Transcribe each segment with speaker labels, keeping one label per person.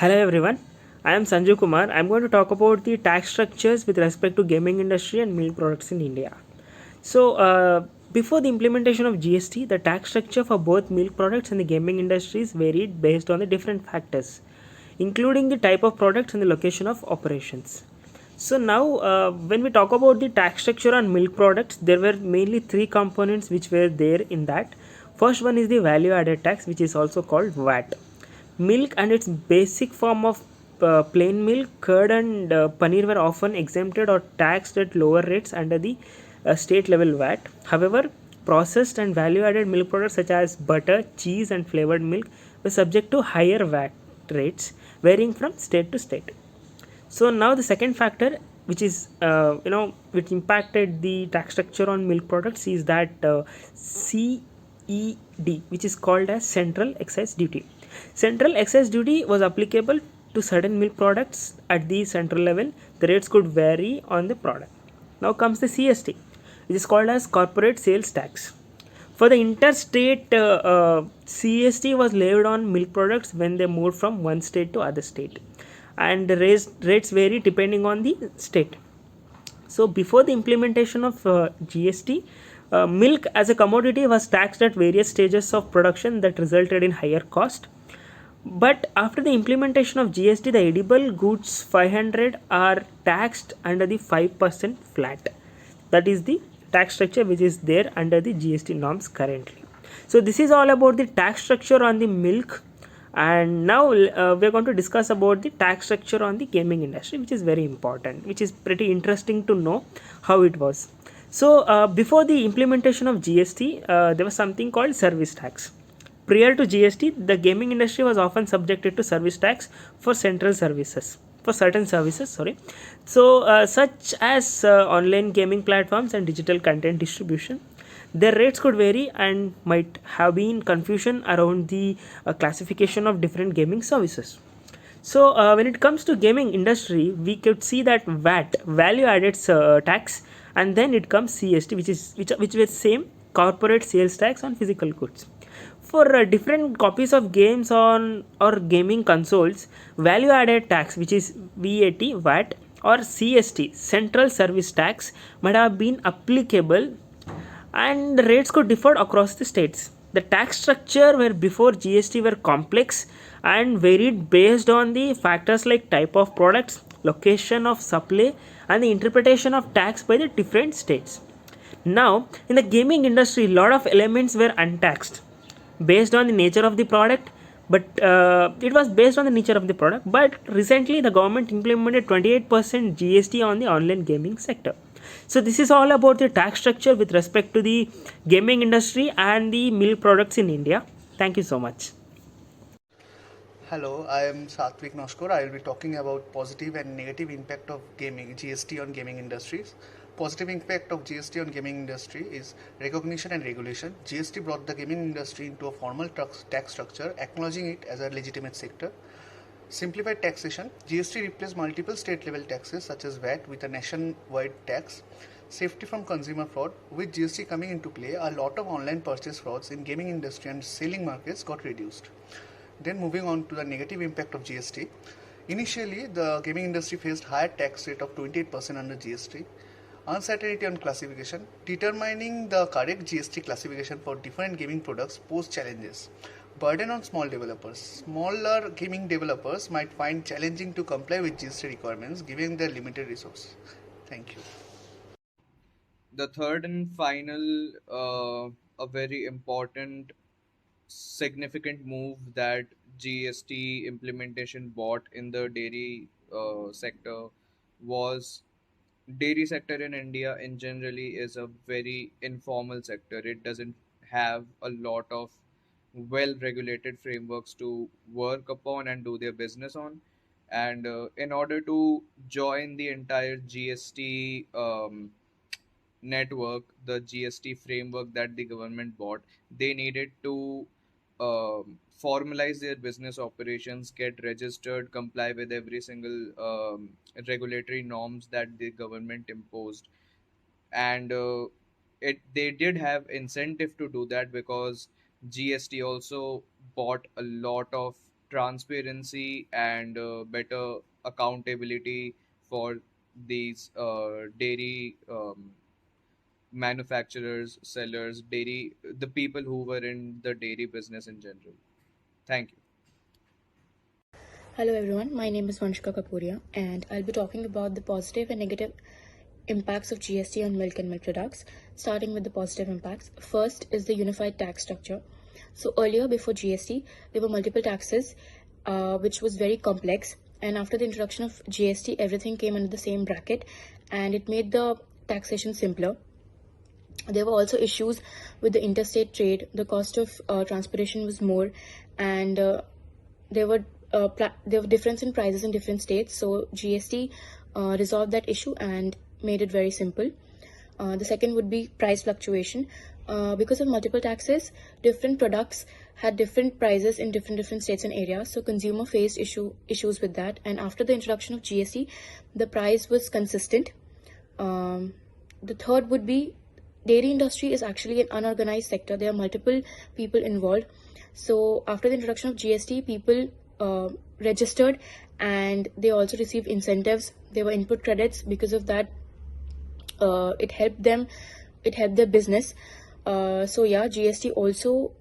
Speaker 1: Hello everyone, I am Sanju Kumar. I am going to talk about the tax structures with respect to gaming industry and milk products in India. Before the implementation of GST, the tax structure for both milk products and the gaming industries varied based on the different factors, including the type of products and the location of operations. When we talk about the tax structure on milk products, there were mainly three components which were there in that. First one is the value added tax, which is also called VAT. Milk and its basic form of plain milk, curd, and paneer were often exempted or taxed at lower rates under the state level VAT. However, processed and value added milk products such as butter, cheese, and flavored milk were subject to higher VAT rates, varying from state to state. So now the second factor, which is which impacted the tax structure on milk products, is that CED, which is called as Central Excise Duty. Central Excise Duty was applicable to certain milk products at the central level. The rates could vary on the product. Now comes the CST, which is called as Corporate Sales Tax. For the interstate, CST was levied on milk products when they moved from one state to other state, and the rates vary depending on the state. So before the implementation of GST, milk as a commodity was taxed at various stages of production that resulted in higher cost. But after the implementation of GST, the edible goods 500 are taxed under the 5% flat. That is the tax structure which is there under the GST norms currently. So this is all about the tax structure on the milk, and now we're going to discuss about the tax structure on the gaming industry, which is very important, which is pretty interesting to know how it was. Before the implementation of GST, there was something called service tax. Prior to GST, the gaming industry was often subjected to service tax for central services, for certain services. Sorry, such as online gaming platforms and digital content distribution. Their rates could vary and might have been confusion around the classification of different gaming services. When it comes to gaming industry, we could see that VAT, value added tax, and then it comes CST, which is same corporate sales tax on physical goods. For different copies of games on or gaming consoles, value added tax, which is VAT or CST, central service tax, might have been applicable, and the rates could differ across the states. The tax structure were before GST were complex and varied based on the factors like type of products, location of supply, and the interpretation of tax by the different states. Now, in the gaming industry, a lot of elements were untaxed based on the nature of the product, but it was based on the nature of the product. But recently, the government implemented 28% GST on the online gaming sector. So this is all about the tax structure with respect to the gaming industry and the milk products in India. Thank you so much.
Speaker 2: Hello, I am Satvik Noskor. I will be talking about positive and negative impact of gaming GST on gaming industries. Positive impact of GST on gaming industry is recognition and regulation. GST brought the gaming industry into a formal tax structure, acknowledging it as a legitimate sector. Simplified taxation. GST replaced multiple state level taxes such as VAT with a nationwide tax. Safety from consumer fraud. With GST coming into play, a lot of online purchase frauds in gaming industry and selling markets got reduced. Then moving on to the negative impact of GST. Initially, the gaming industry faced higher tax rate of 28% under GST. Uncertainty on classification. Determining the correct GST classification for different gaming products posed challenges. Burden on small developers. Smaller gaming developers might find challenging to comply with GST requirements given their limited resources. Thank you.
Speaker 3: The third and final, a very important, significant move that GST implementation brought in the dairy sector was dairy sector in India in generally is a very informal sector. It doesn't have a lot of well regulated frameworks to work upon and do their business on. And in order to join the entire GST network, the GST framework that the government bought, they needed to formalize their business operations, get registered, comply with every single regulatory norms that the government imposed, and it they did have incentive to do that because GST also bought a lot of transparency and better accountability for these dairy manufacturers, sellers, dairy, the people who were in the dairy business in general. Thank you.
Speaker 4: Hello everyone, my name is Vanshika Kapuria and I'll be talking about the positive and negative impacts of GST on milk and milk products. Starting with the positive impacts. First is the unified tax structure. So earlier, before GST, there were multiple taxes, which was very complex. And after the introduction of GST, everything came under the same bracket and it made the taxation simpler. There were also issues with the interstate trade. The cost of transportation was more, and there were there were difference in prices in different states. So GST resolved that issue and made it very simple. The second would be price fluctuation. Because of multiple taxes, different products had different prices in different states and areas. So consumer faced issues with that. And after the introduction of GST, the price was consistent. The third would be dairy industry is actually an unorganized sector. There are multiple people involved. So after the introduction of GST, people registered and they also received incentives. There were input credits. Because of that, it helped their business. So yeah, GST also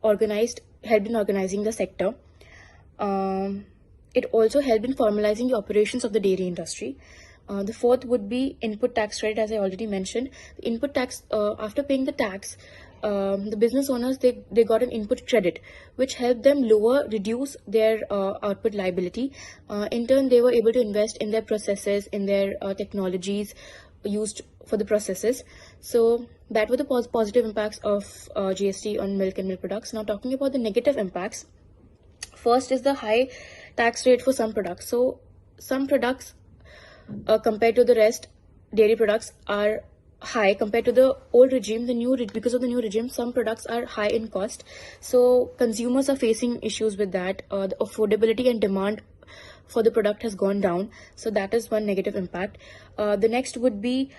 Speaker 4: helped in organizing the sector. It also helped in formalizing the operations of the dairy industry. The fourth would be input tax credit, as I already mentioned. The input tax, after paying the tax, the business owners, they got an input credit, which helped them reduce their output liability. In turn, they were able to invest in their processes, in their technologies used for the processes. So that were the positive impacts of GST on milk and milk products. Now talking about the negative impacts. First is the high tax rate for some products. So some products, compared to the rest, dairy products are high compared to the old regime. Because of the new regime, some products are high in cost. So consumers are facing issues with that. The affordability and demand for the product has gone down. So that is one negative impact. The next would be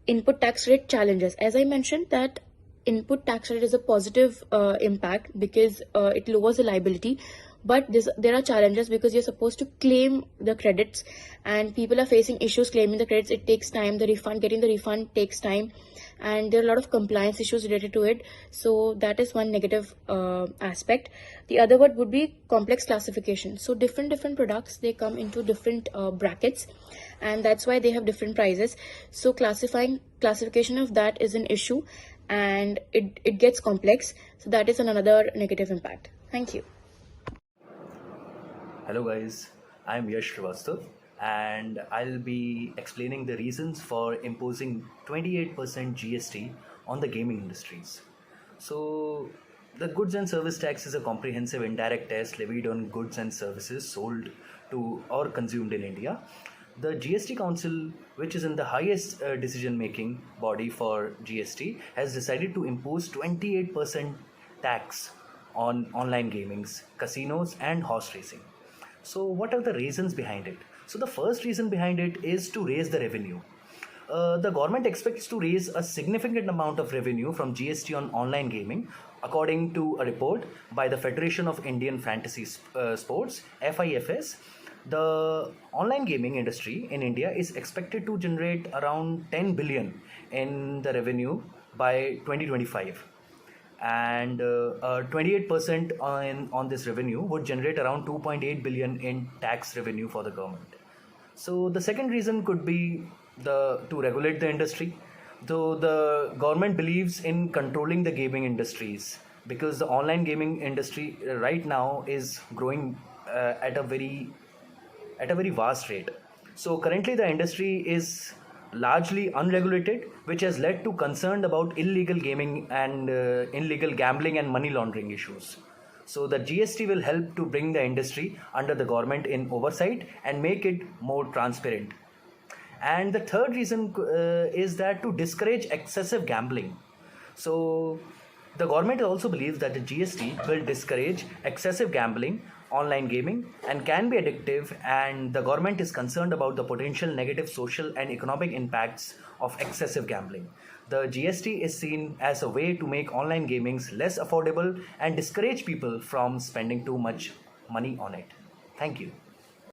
Speaker 4: input tax rate challenges. As I mentioned, that input tax rate is a positive impact because it lowers the liability. But there are challenges because you're supposed to claim the credits and people are facing issues claiming the credits. It takes time. Getting the refund takes time, and there are a lot of compliance issues related to it. So that is one negative aspect. The other word would be complex classification. So different products, they come into different brackets, and that's why they have different prices. So classification of that is an issue, and it gets complex. So that is another negative impact. Thank you.
Speaker 5: Hello guys, I'm Yash Srivastav and I'll be explaining the reasons for imposing 28% GST on the gaming industries. So, the goods and service tax is a comprehensive indirect tax levied on goods and services sold to or consumed in India. The GST Council, which is in the highest decision making body for GST, has decided to impose 28% tax on online gamings, casinos, and horse racing. So, what are the reasons behind it? So, the first reason behind it is to raise the revenue. The government expects to raise a significant amount of revenue from GST on online gaming, according to a report by the Federation of Indian Fantasy Sports (FIFS). The online gaming industry in India is expected to generate around 10 billion in the revenue by 2025, and 28% on this revenue would generate around 2.8 billion in tax revenue for the government. So the second reason could be to regulate the industry, though the government believes in controlling the gaming industries, because the online gaming industry right now is growing at a very vast rate. So currently the industry is largely unregulated, which has led to concern about illegal gaming and illegal gambling and money laundering issues. So the GST will help to bring the industry under the government in oversight and make it more transparent. And the third reason is that to discourage excessive gambling. So the government also believes that the GST will discourage excessive gambling, online gaming, and can be addictive, and the government is concerned about the potential negative social and economic impacts of excessive gambling. The GST is seen as a way to make online gamings less affordable and discourage people from spending too much money on it. Thank you.